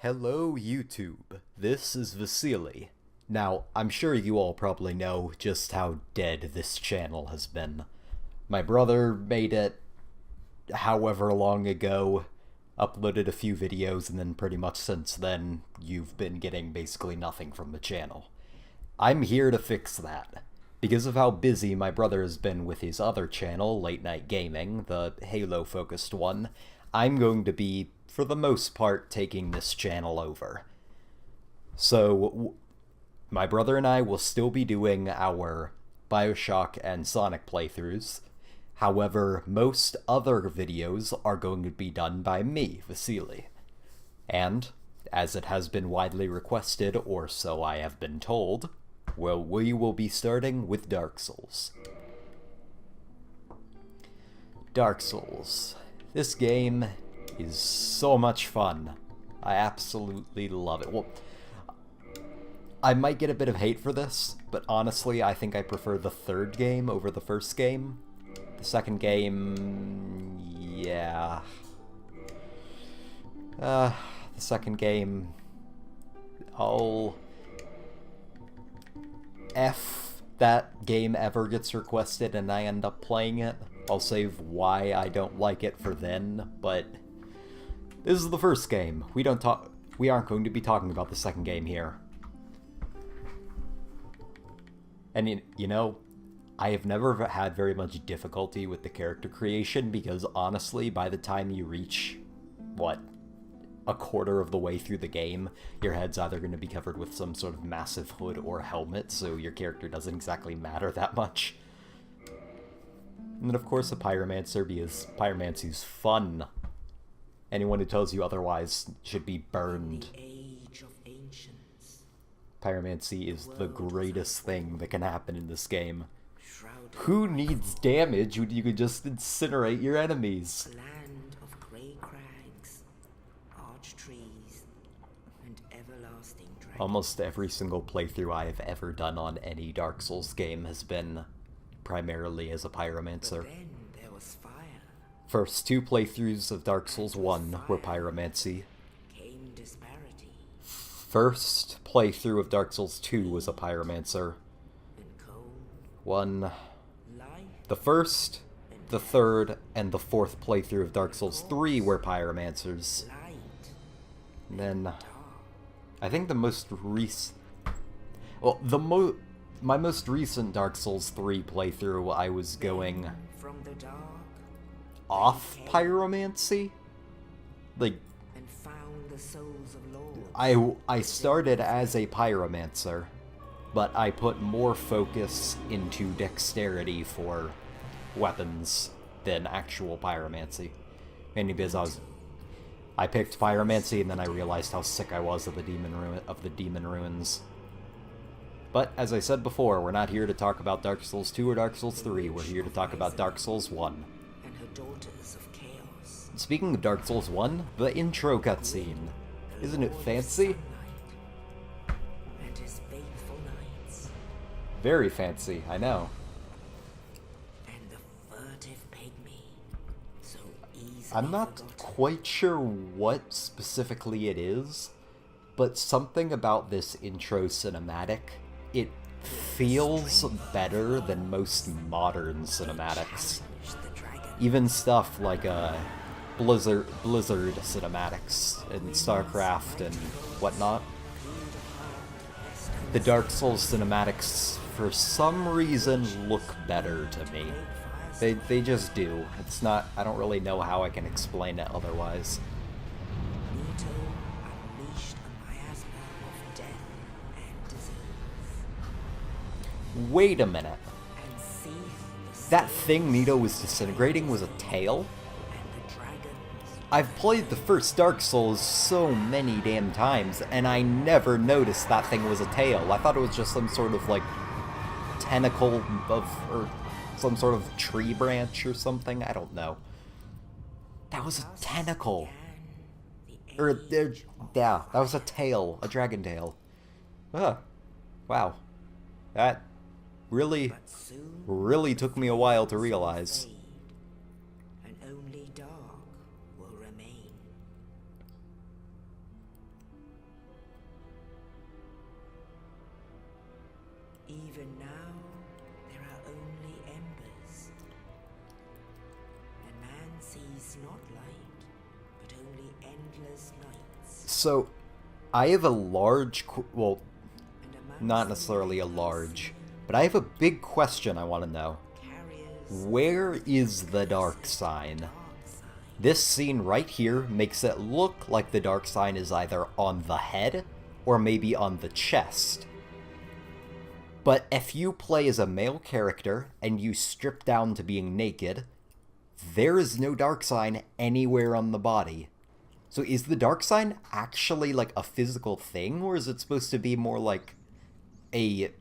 Hello YouTube, this is Vasili. Now, I'm sure you all probably know just how dead this channel has been. My brother made it however long ago, uploaded a few videos, and then pretty much since then, you've been getting basically nothing from the channel. I'm here to fix that. Because of how busy my brother has been with his other channel, Late Night Gaming, the Halo-focused one, I'm going to be, for the most part, taking this channel over. So, my brother and I will still be doing our Bioshock and Sonic playthroughs. However, most other videos are going to be done by me, Vasili. And, as it has been widely requested, or so I have been told, well, we will be starting with Dark Souls. Dark Souls. This game is so much fun. I absolutely love it. Well, I might get a bit of hate for this, but honestly, I think I prefer the third game over the first game. The second game... yeah. The second game... if that game ever gets requested and I end up playing it, I'll save why I don't like it for then, but this is the first game. We aren't going to be talking about the second game here. And you know, I have never had very much difficulty with the character creation because honestly, by the time you reach, what, a quarter of the way through the game, your head's either going to be covered with some sort of massive hood or helmet, so your character doesn't exactly matter that much. And then of course a pyromancer, because pyromancy's fun. Anyone who tells you otherwise should be burned. Pyromancy is the greatest thing that can happen in this game. Who needs damage when you can just incinerate your enemies? Land of grey crags, arch trees, and everlasting dragons. Almost every single playthrough I have ever done on any Dark Souls game has been primarily as a pyromancer. But then there was fire. First two playthroughs of Dark Souls 1 were pyromancy. Came disparity. First playthrough of Dark Souls 2 was a pyromancer. And cold. The first, the third, and the fourth playthrough of Dark Souls 3 were pyromancers. Light. And then, I think the most recent... well, my most recent Dark Souls 3 playthrough, I was going From the dark. off pyromancy? Like, And found the souls of lords. I started as a pyromancer, but I put more focus into dexterity for weapons than actual pyromancy. Mainly because I picked pyromancy and then I realized how sick I was of the demon ruins. But as I said before, we're not here to talk about Dark Souls 2 or Dark Souls 3. We're here to talk about Dark Souls 1. And her daughters of chaos. Speaking of Dark Souls 1, the intro cutscene. Isn't it fancy? And his faithful knights. Very fancy, I know. And the furtive pygmy. So easily I'm not forgotten. quite sure what specifically it is, but something about this intro cinematic, it feels better than most modern cinematics. The dragon. Even stuff like Blizzard cinematics and StarCraft and whatnot. The Dark Souls cinematics, for some reason, look better to me. They just do. It's not... I don't really know how I can explain it otherwise. Nito unleashed a miasma of death and disease. Wait a minute. And seethed the That thing Nito was disintegrating was a tail? and the dragons. I've played the first Dark Souls so many damn times, and I never noticed that thing was a tail. I thought it was just some sort of, like, tentacle of... or some sort of tree branch or something. I don't know. That was a tentacle. Or, yeah, that was a tail. A dragon tail. Wow. That really, really took me a while to realize. And only dark will remain. Sleepless nights. So, I have a large, well, And amongst not the necessarily a many large, but I have a big question I want to know. carriers Where is the dark sign? dark sign. This scene right here makes it look like the dark sign is either on the head or maybe on the chest. But if you play as a male character and you strip down to being naked, there is no dark sign anywhere on the body. So is the dark sign actually like a physical thing, or is it supposed to be more like a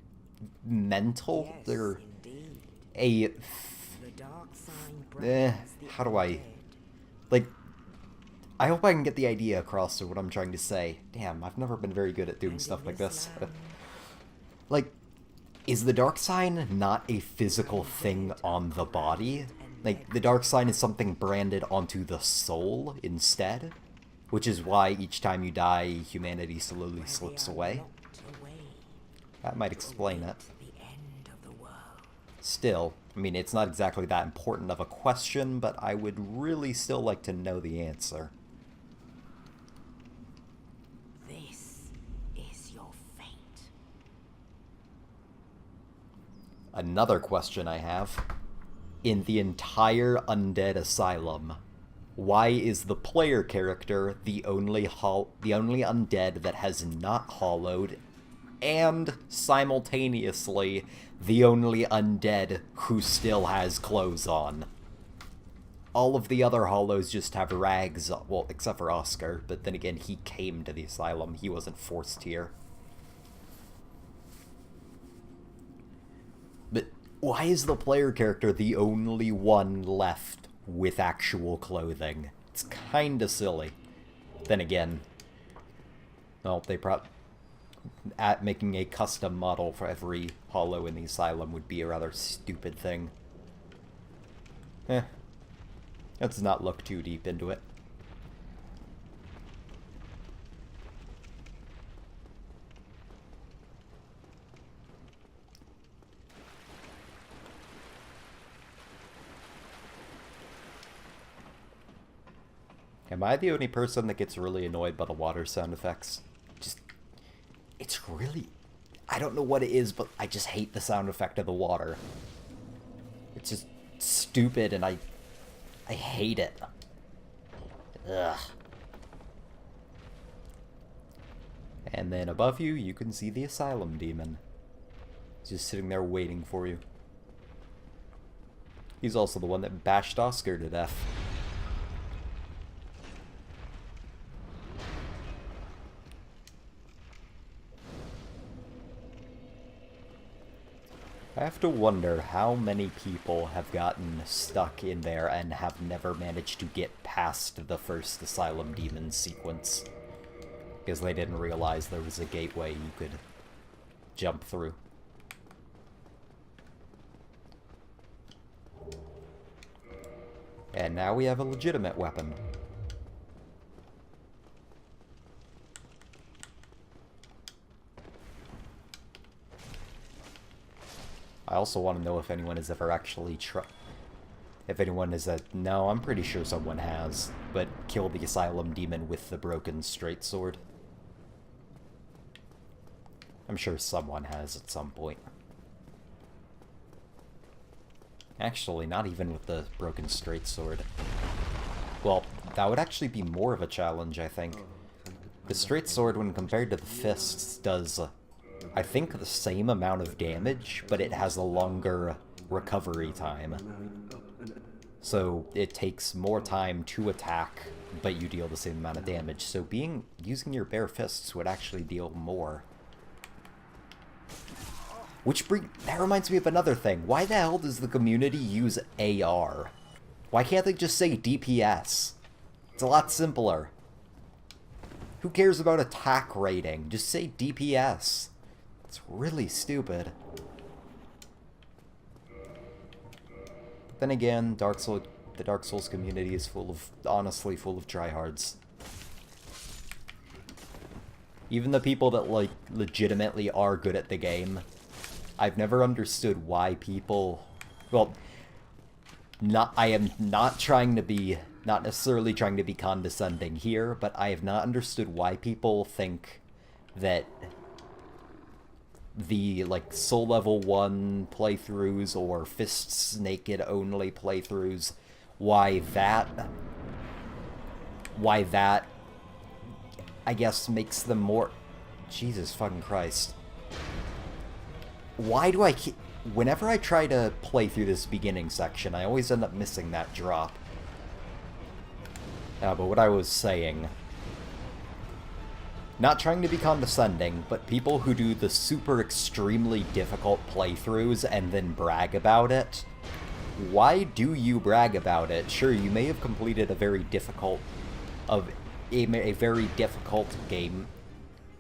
mental Yes, or indeed. a The dark sign Eh, brings the how do I- undead. like I hope I can get the idea across to what I'm trying to say. Damn, I've never been very good at doing And stuff in like this. land, Like, is the dark sign not a physical thing on the body? Like, the dark sign is something branded onto the soul instead? Which is why each time you die, humanity slowly where slips they are away? locked away That might explain it. to the end of the world. Still, I mean, it's not exactly that important of a question, but I would really still like to know the answer. This is your fate. Another question I have. In the entire Undead Asylum, why is the player character the only undead that has not hollowed, and simultaneously the only undead who still has clothes on? All of the other hollows just have rags, well, except for Oscar, but then again, he came to the asylum, he wasn't forced here. But why is the player character the only one left with actual clothing? It's kinda silly. Then again, well, they at making a custom model for every hollow in the asylum would be a rather stupid thing. Let's not look too deep into it. Am I the only person that gets really annoyed by the water sound effects? It's really... I don't know what it is, but I just hate the sound effect of the water. It's just stupid, and I hate it. Ugh. And then above you, you can see the asylum demon. He's just sitting there waiting for you. He's also the one that bashed Oscar to death. I have to wonder how many people have gotten stuck in there and have never managed to get past the first Asylum Demon sequence. Because they didn't realize there was a gateway you could jump through. And now we have a legitimate weapon. I also want to know if anyone has ever actually if anyone has no, I'm pretty sure someone has, but killed the Asylum Demon with the broken straight sword. I'm sure someone has at some point. Actually, not even with the broken straight sword. Well, that would actually be more of a challenge, I think. The straight sword, when compared to the fists, does, I think, the same amount of damage, but it has a longer recovery time. So it takes more time to attack, but you deal the same amount of damage. So using your bare fists would actually deal more. That reminds me of another thing. Why the hell does the community use AR? Why can't they just say DPS? It's a lot simpler. Who cares about attack rating? Just say DPS. It's really stupid. But then again, the Dark Souls community is honestly full of tryhards. Even the people that, like, legitimately are good at the game, I've never understood why people... Well, I am not trying to be not necessarily trying to be condescending here, but I have not understood why people think that the, like, Soul Level 1 playthroughs or Fists Naked only playthroughs, why that, I guess, makes them more... Jesus fucking Christ. Why do I keep... Whenever I try to play through this beginning section, I always end up missing that drop. But what I was saying... Not trying to be condescending, but people who do the super extremely difficult playthroughs and then brag about it, why do you brag about it? Sure, you may have completed a very difficult... a very difficult game...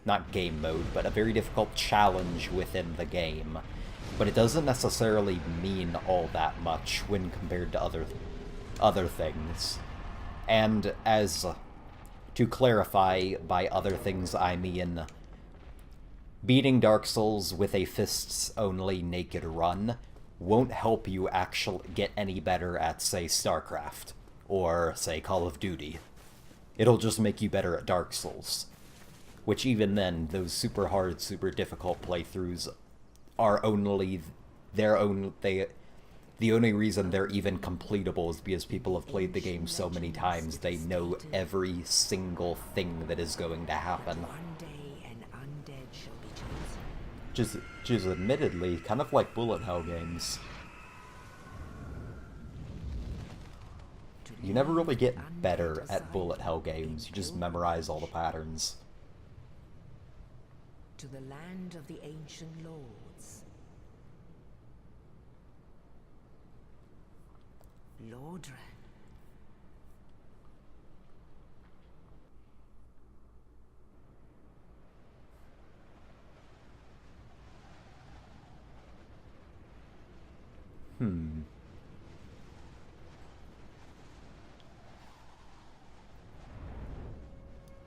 Not game mode, but a very difficult challenge within the game. But it doesn't necessarily mean all that much when compared to other things. And as... To clarify, by other things I mean... Beating Dark Souls with a fists-only naked run won't help you actually get any better at, say, StarCraft. Or, say, Call of Duty. It'll just make you better at Dark Souls. Which even then, those super hard, super difficult playthroughs are only... The only reason they're even completable is because people have played the game so many times, they know every single thing that is going to happen. One day an undead shall be chosen. Which is admittedly kind of like bullet hell games. You never really get better at bullet hell games, you just memorize all the patterns. To the land of the ancient lords. Lordran.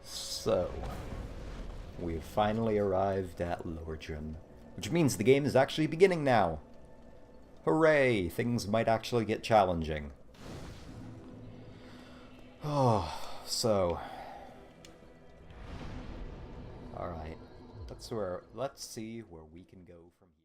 So, we've finally arrived at Lordran, which means the game is actually beginning now. Hooray! Things might actually get challenging. Oh, so... Alright, let's see where we can go from here.